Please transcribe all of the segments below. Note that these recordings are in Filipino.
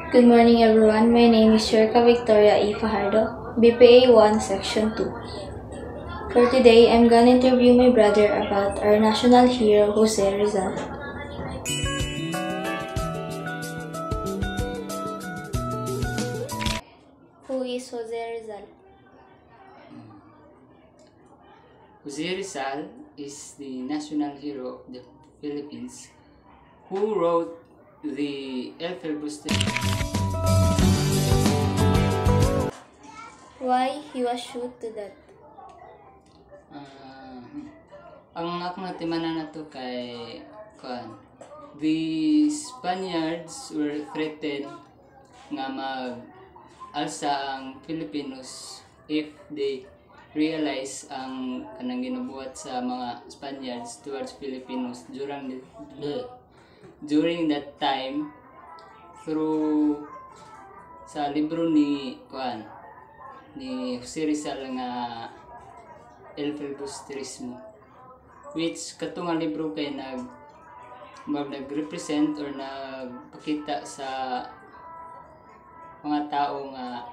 Good morning everyone, my name is Sherka Victoria E. Fajardo, BPA 1 Section 2. For today, I'm gonna interview my brother about our national hero, Jose Rizal. Who is Jose Rizal? Jose Rizal is the national hero of the Philippines who wrote the El Filibuster. Why he was shot to death? Ang akong natimanan na to kay the Spaniards were threatened nga mag-alsa ang Filipinos if they realize ang kanang ginubuhat sa mga Spaniards towards Filipinos during that time through sa libro ni Jose Rizal nga El Filibusterismo, which katong nga libro kay nag-represent or nagpakita sa mga tao nga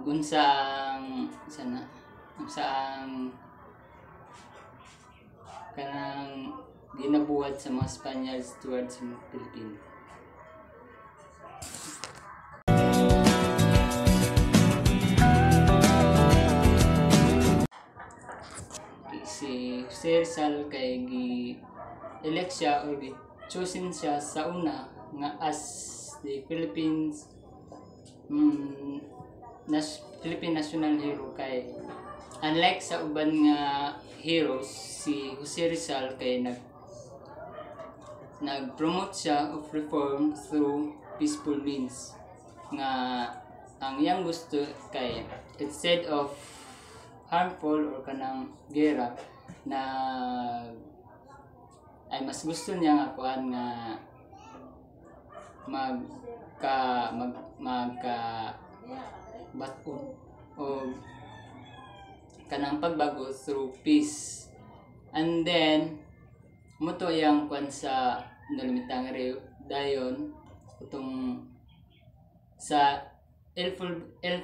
unsang kanang ginabuhat sa mga Spaniards towards sa mga Pilipino. Si Jose Rizal kay gi-elect siya o gi-chosen siya sa una nga as the Philippine national hero kay unlike sa uban nga heroes, si Jose Rizal kay nag-promote siya of reform through peaceful means nga ang iyang gusto kay instead of harmful or kanang gera na ay mas gusto niya nga baton o kanang pagbago through peace. And then muto yang sa nalimitang dayon itong sa El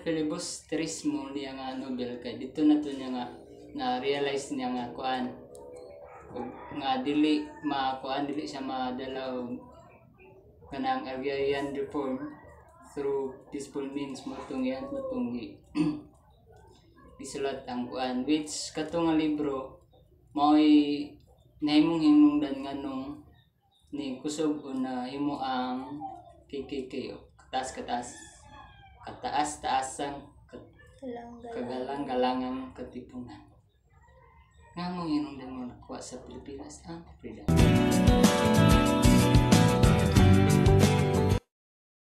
Filibusterismo niya nga Nobel kay dito na to niya nga na-realize niya nga nga dili siya madala og kanang agrarian reform through peaceful means motong isulat ang which katong nga libro mao'y nahimong-himungdan nga nung ni kusog o na himo ang KKK o kataas-taasang kagalang-galangang katipunan. Nga mo hinungdan mo nakuha sa Pilipinas ang freedom.